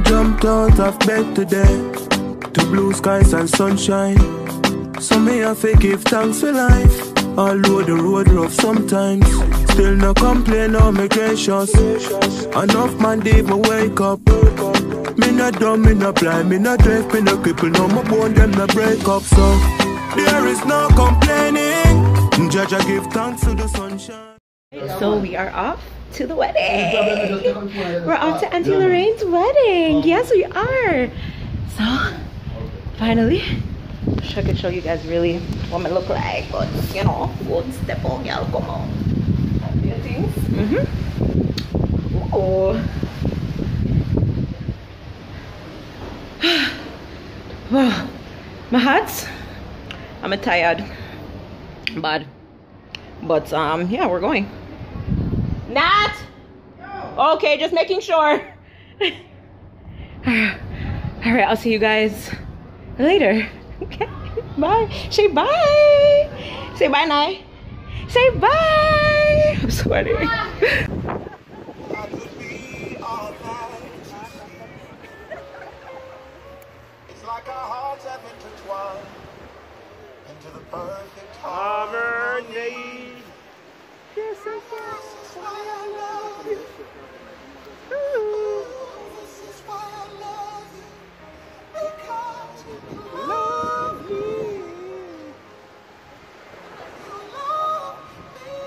Jumped out of bed today to blue skies and sunshine. So me have to give thanks for life. Although the road rough sometimes, still no complain or me gracious. Enough man did me wake up. Me not dumb, me not blind, me not deaf, me not cripple. No my bone them not break up. So there is no complaining. Judge I give thanks to the sunshine. So we are off to the wedding. We're off to Auntie Lorraine's wedding. Yes, we are. So finally, wish I could show you guys really what I look like, but you know, one step on y'all, come on. A few things. Oh. Wow, my hats. I'm tired, bad, but yeah, we're going. Nat. Okay, just making sure. All right, I'll see you guys later. Okay, bye. Say bye. Say bye, Nai. Say bye. I'm sweating. It's like our hearts have intertwined into the perfect harmony. Yes, This is why I love you. This is why I love you. Because you love me. You love me.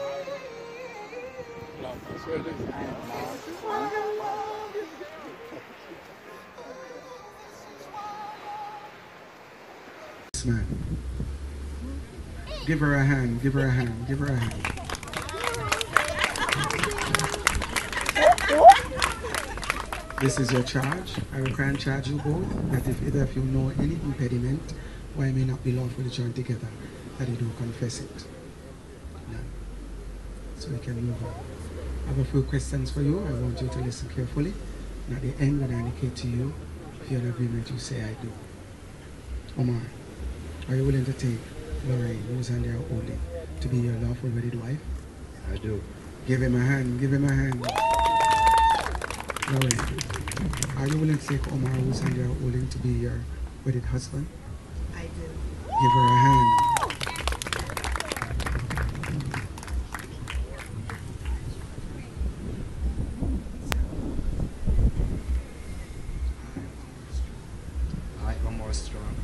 This is why I love you. This is why I love you. Man. Give her a hand, give her a hand, give her a hand. This is your charge. I require charge you both that if either of you know any impediment why may not be lawful to join together, that you do confess it. Yeah. So we can move on. I have a few questions for you. I want you to listen carefully. And at the end, when I indicate to you, if you're in agreement, you say I do. Omar, are you willing to take Lorraine, who's under your holding, to be your lawful wedded wife? I do. Give him a hand, give him a hand. Lorraine, are you willing to take Omar, who's under your holding, to be your wedded husband? I do. Give her a hand. I am more strong.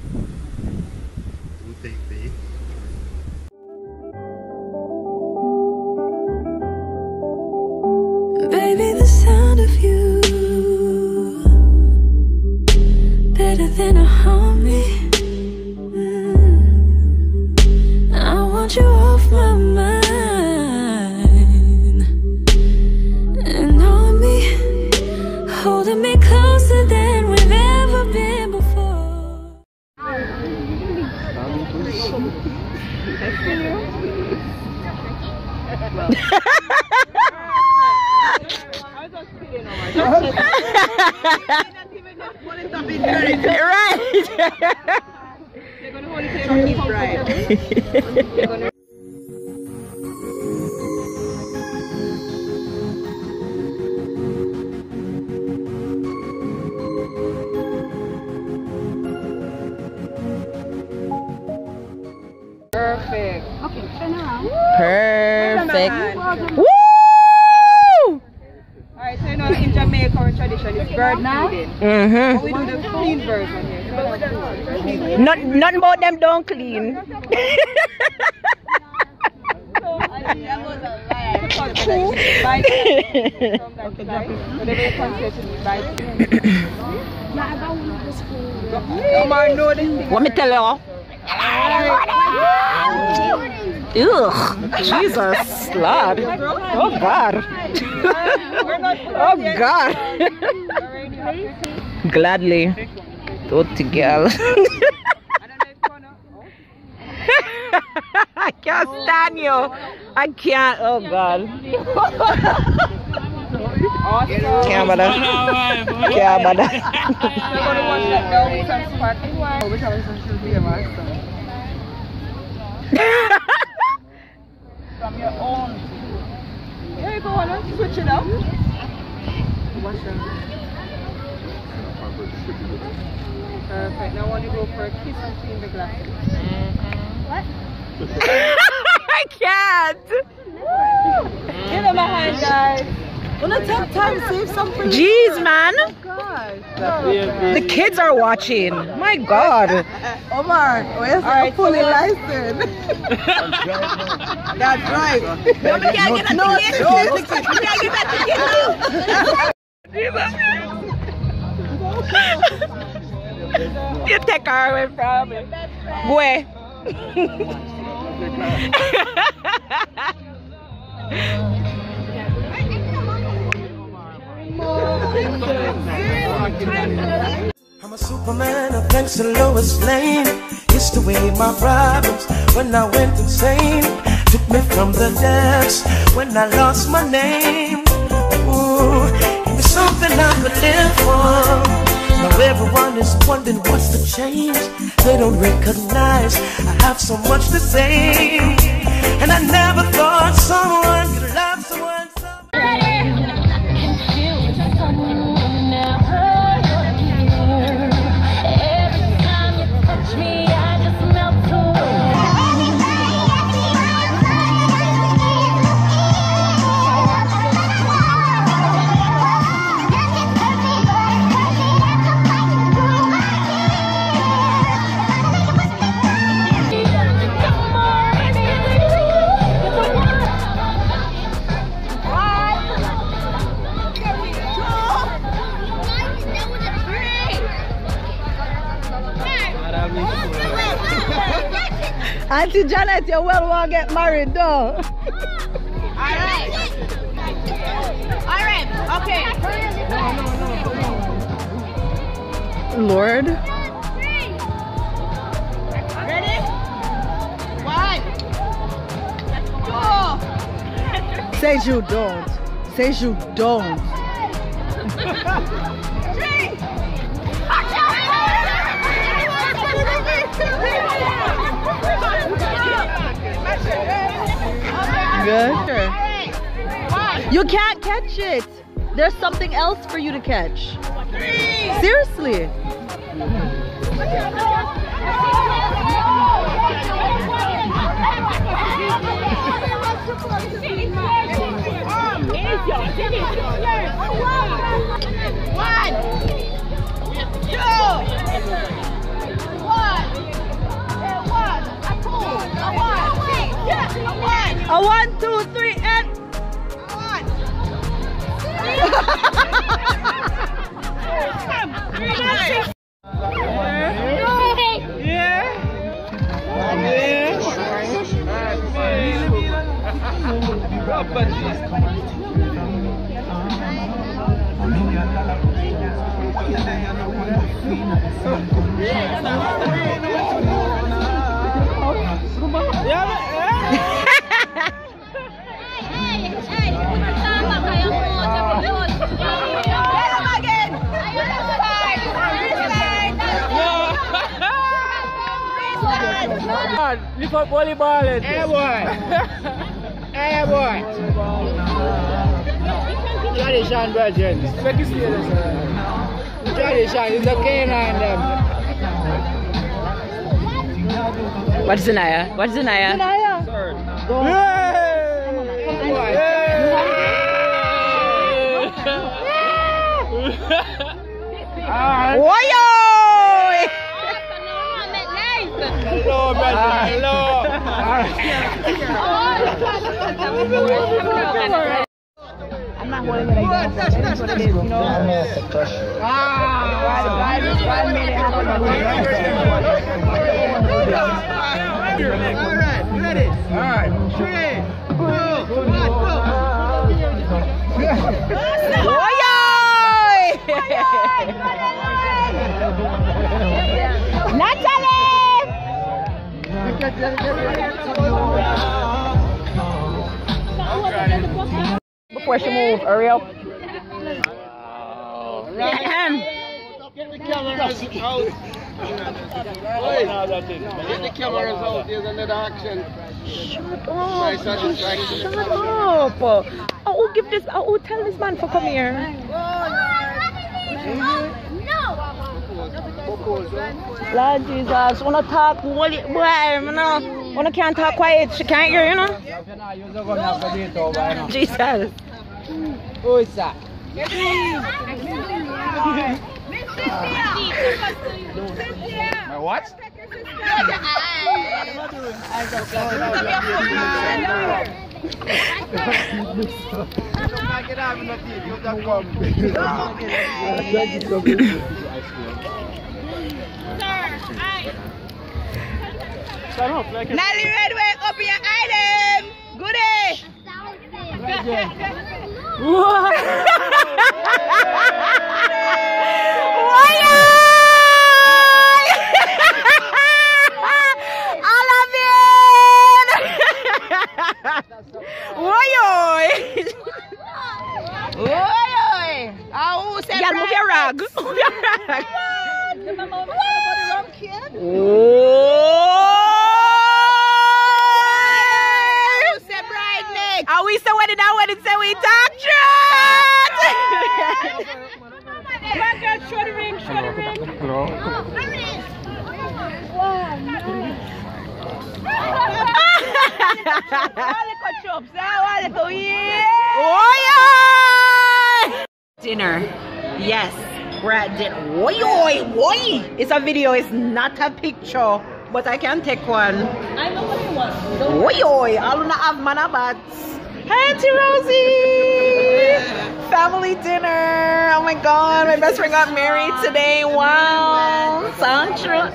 Do take thee. Baby, the sound of you better than a harmony. I want you off my mind and on me, holding me closer than we've ever been before. Perfect. Okay, turn around. Perfect. Woo! Alright, so you know in Jamaica our tradition is bird feeding. But we do the clean version here. Nothing about them don't clean. What me tell you? Ugh, Jesus, Lord. Oh God. Oh God. Gladly. Dirty girl. I can't stand you. I can't. Oh God. Can't bother. Can't bother. From your own. Here you go, switch it up. Perfect. Now I want to go for a kiss between the glasses. What? I can't. Give them a hand, guys. Wanna take time to save something? Jeez, man. God. The kids are watching. My God. Omar, where's our fully licensed? That's right. No, we can't get that ticket. We can't get that ticket. You take her away from me. Boy. I'm a Superman, a thanks to Lois Lane. Used to weigh my problems when I went insane. Took me from the depths when I lost my name. Ooh, it was something I could live for. Now everyone is wondering what's the change. They don't recognize I have so much to say. And I never thought someone could love someone so much. Auntie Janet, you well want to get married, though. Alright. Alright, okay. Lord. Ready? 1, 2. Says you don't. Says you don't. 3. Good. You can't catch it. There's something else for you to catch. Seriously. A 1, 2, 3, and 1. Lift up volleyball. Hey boy. Hey boy. Tradition, brethren. Tradition is the canine them. What's Zanaya? What's Zanaya? Third. Woyo! Hello, brother. Hello. I'm not holding it like that. That's what it is, you know. Alright, ready? Alright. 3, 2, 1, go! Before she moves, hurry up. Get the cameras out. Get the cameras out. There's another action. Shut up. Shut up. Oh, give this. Oh, tell this man for come here. No. Lord Jesus, wanna talk, boy, wanna can't talk quiet, she can't hear, you know? Jesus. Who is that? My what? Nally Redway, open your item. Goodie. Yeah, move your rag. Move your rag. Are we so wedding now? Wedding say we talk truth. Show the ring, show the ring. Dinner. Yes, we're at dinner. It's a video, it's not a picture, but I can take one. I know what you want. I don't have mana bats. Hey, Auntie Rosie! Family dinner. Oh my god, my best friend got married today. Wow. Sancho.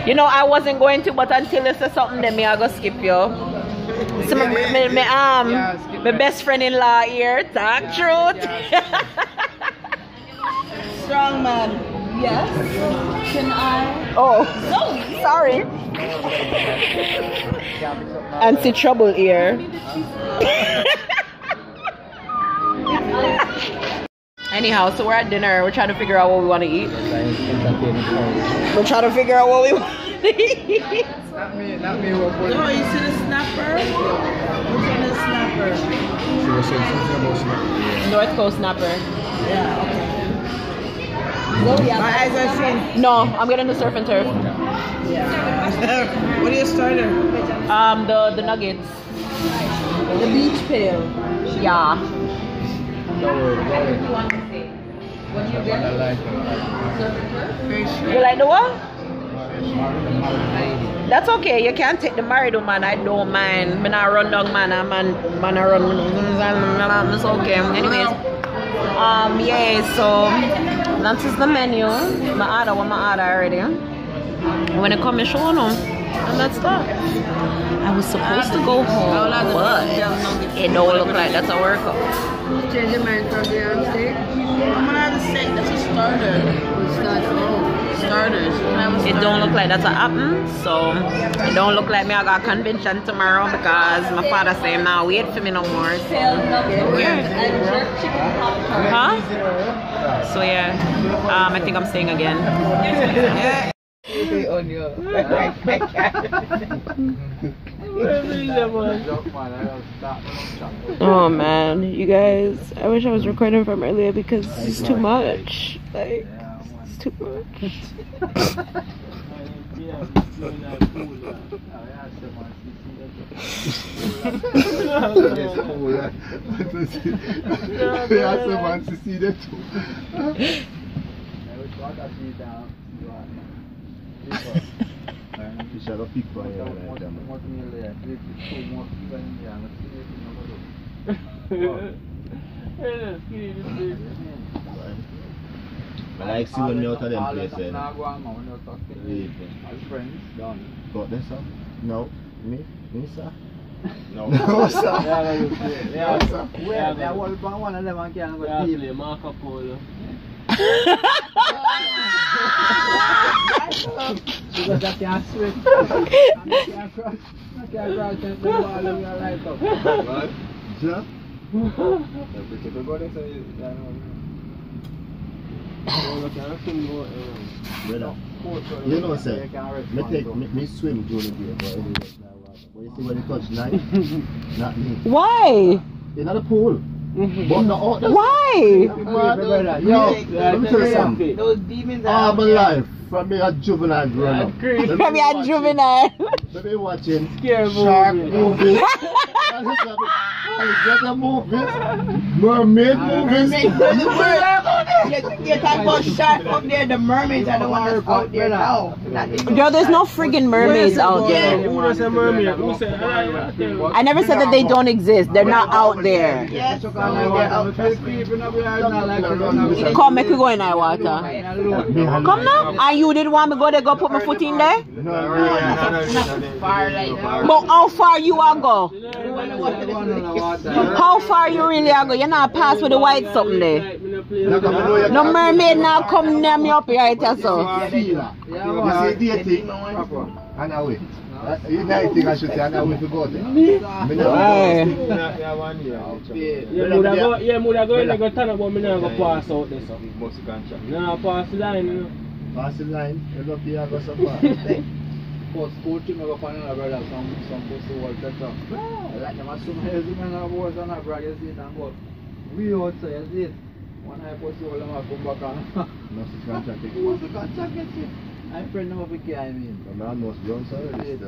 You know, I wasn't going to, but until you say something, then I go skip you. So my best friend-in-law here, talk truth. Strong man. Yes. Can I? Oh, Zoe. sorry. And see trouble here. Anyhow, so we're at dinner. We're trying to figure out what we want to eat. We're trying to figure out what we want to eat. Not me. No, you see the snapper? Which one is snapper? She was saying something about snapper. North Coast snapper. Yeah, okay. My eyes are seeing. No, I'm getting the surf and turf. Yeah. What are you starting? The nuggets. The beach pail. Yeah. You like the what? That's okay. You can take the married man. I don't mind. Me not run down man. Man I run. It's okay. Anyways, yeah. So that is the menu. My order already. When it comes, show them, and that's that. I was supposed to go home, but it don't look like that's a workout. Change your mind from the steak. I'm gonna have the steak. That's a starter. Starters. It don't look like that's a happen, so it don't look like me I got a convention tomorrow because my father say him now wait for me no more. So huh? So yeah, I think I'm staying again. Oh man, you guys, I wish I was recording from earlier because it's too much. Like, it's too much. I like see when you out of them places. Got this up? No. Me, sir? No. No, sir. Yeah, sir. Yeah, one of them can go play Marco Polo. Because I can't swim. I can't crouch and the ball and you're right up. What? Yeah? You know, sir, me swim during the day, but you see when you touch night, not me. Why? You're not a pool. But no, Why? let me tell you something. Those demons All my life, from me a juvenile growing up. From your juvenile. Let me watching Scary shark movie. movies. Alligator movies. Mermaid movies. You talk about shark up there, the mermaids are the ones that's out there now. Yo, there's no friggin' mermaids out there. Who does a mermaid? Who said, I never said that they don't exist. They're not out there. yes, they're out there. Come, make we go in our water. Come now. And you didn't want me to go there, go put my foot in there? But how far you are go? How far you really are go? You're not pass with the white something there. No mermaid now come near me up here, right? So. You see dating? And away. You guys think I should say and away to go there? Yeah, Muda go in and go turn up, but me never go pass out this. No, pass the line, you know. Pass the line, you look here and go so far. But school team go find another brother, some pussy world better. Like them assume he's in a boys and a brag, you see it and go. We outside, you see it. One eye pussy world and come back on. No, it's contract. What's the contract, you see? I'm friend of a kid, I mean. I'm not young, sorry.